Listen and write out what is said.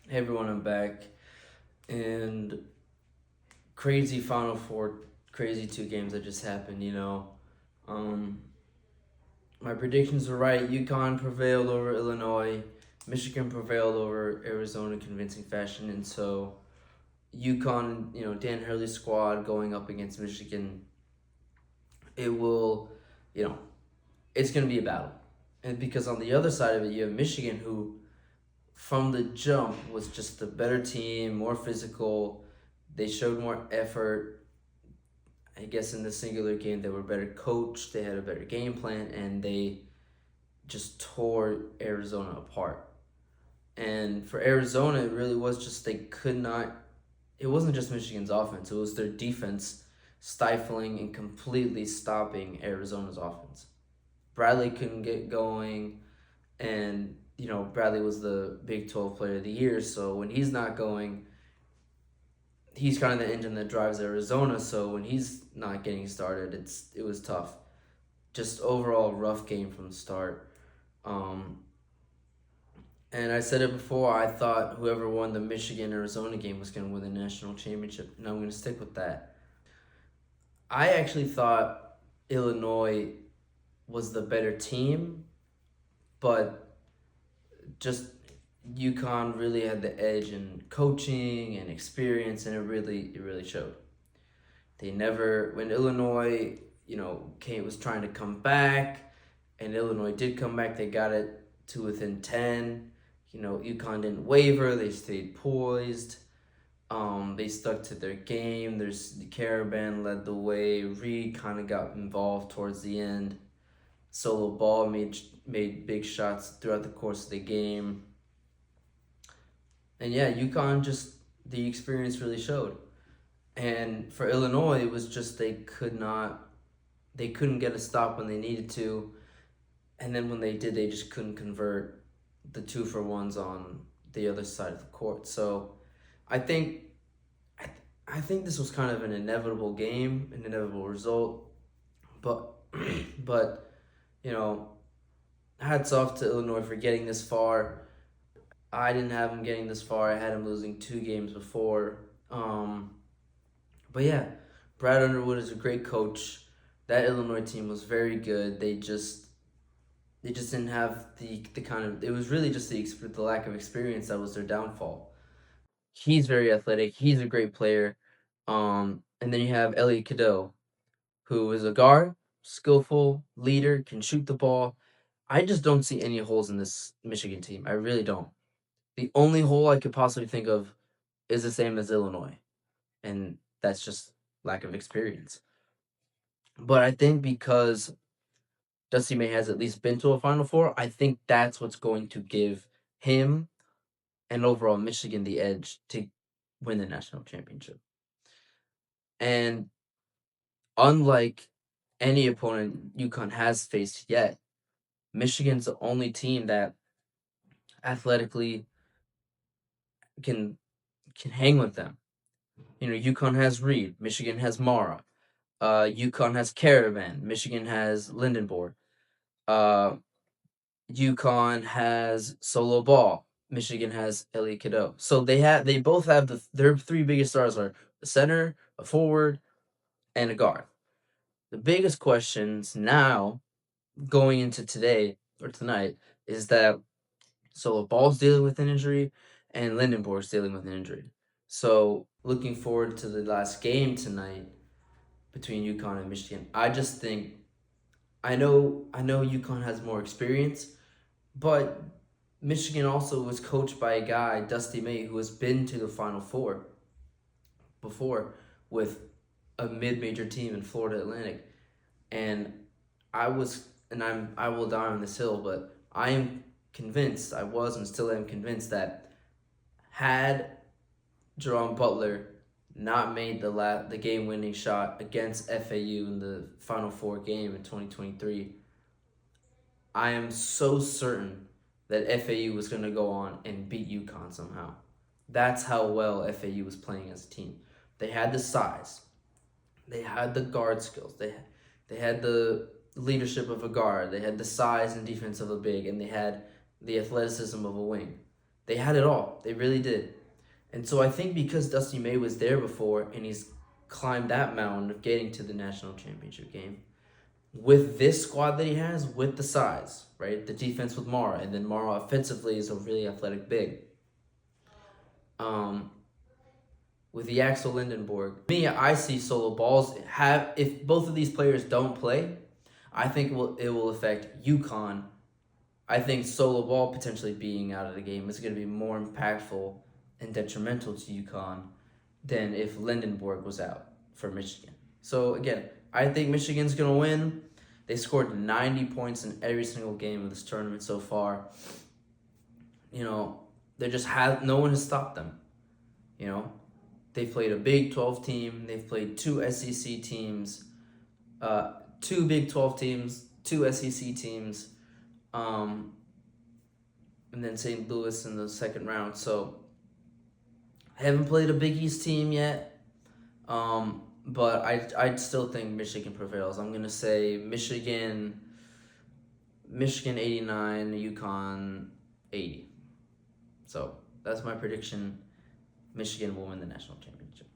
Hey everyone, I'm back. And crazy Final Four, crazy two games that just happened. Um, my predictions were right. UConn prevailed over Illinois. Michigan prevailed over Arizona in convincing fashion. And so UConn, Dan Hurley's squad going up against Michigan, it will, you know, it's going to be a battle. And because on the other side of it, you have Michigan, who from the jump was just the better team, more physical. They showed more effort. I guess in the singular game, they were better coached. They had a better game plan, and they just tore Arizona apart. And for Arizona, it really was just they could not. It wasn't just Michigan's offense; it was their defense stifling and completely stopping Arizona's offense. Bradley couldn't get going, and Bradley was the Big 12 Player of the Year. So when he's not going, he's kind of the engine that drives Arizona. So when he's not getting started, it was tough. Just overall rough game from the start. Um, and I said it before. I thought whoever won the Michigan Arizona game was going to win the national championship, and I'm going to stick with that. I actually thought Illinois was the better team, but just UConn really had the edge in coaching and experience, and it really showed. They never when Illinois came was trying to come back, and Illinois did come back. They got it to within 10. UConn didn't waver. They stayed poised. They stuck to their game. There's the Caravan led the way. Reed kind of got involved towards the end. Solo Ball made big shots throughout the course of the game. And yeah, UConn just the experience really showed. And for Illinois, it was just they couldn't get a stop when they needed to, and then when they did, they just couldn't convert the 2-for-1s on the other side of the court. So, I think I think this was kind of an inevitable game, an inevitable result, but but you know, hats off to Illinois for getting this far. I didn't have them getting this far. I had them losing two games before. Um, but yeah, Brad Underwood is a great coach. That Illinois team was very good. They just didn't have the kind of it was really just the lack of experience that was their downfall. He's very athletic. He's a great player. And then you have Elliot Cadeau, who is a guard, skillful, leader, can shoot the ball. I just don't see any holes in this Michigan team. I really don't. The only hole I could possibly think of is the same as Illinois, and that's just lack of experience. But I think because Dusty May has at least been to a Final Four, I think that's what's going to give him and overall Michigan the edge to win the national championship. And unlike any opponent UConn has faced yet, Michigan's the only team that athletically can can hang with them. UConn has Reed, Michigan has Mara, UConn has Caravan, Michigan has Lindenborg, uh, UConn has Solo Ball, Michigan has Ellie Cadeau. So they both have their three biggest stars are a center, a forward, and a guard. The biggest questions now going into today or tonight is that Solo Ball's dealing with an injury and Lindenborg's dealing with an injury. So looking forward to the last game tonight between UConn and Michigan. I just think I know UConn has more experience, but Michigan also was coached by a guy, Dusty May, who has been to the Final Four before with a mid-major team in Florida Atlantic. And I will die on this hill, but I am convinced, I was and still am convinced that had Jerome Butler not made the game winning shot against FAU in the Final Four game in 2023, I am so certain that FAU was going to go on and beat UConn somehow. That's how well FAU was playing as a team. They had the size, they had the guard skills, they had the leadership of a guard, they had the size and defense of a big, and they had the athleticism of a wing. They had it all. They really did. And so I think because Dusty May was there before and he's climbed that mountain of getting to the national championship game, with this squad that he has, with the size, right? The defense with Mara, and then Mara offensively is a really athletic big. With the Axel Lindenborg, me, I see Solo Balls have, if both of these players don't play, I think it will affect UConn. I think Solo Ball potentially being out of the game is going to be more impactful and detrimental to UConn than if Lindenborg was out for Michigan. So again, I think Michigan's going to win. They scored 90 points in every single game of this tournament so far. You know, they just have, no one has stopped them. You know, they've played a Big 12 team. They've played two SEC teams, two Big 12 teams, two SEC teams, and then St. Louis in the second round. So I haven't played a Big East team yet, but I still think Michigan prevails. I'm gonna say Michigan 89, UConn 80. So that's my prediction. Michigan will win the national championship.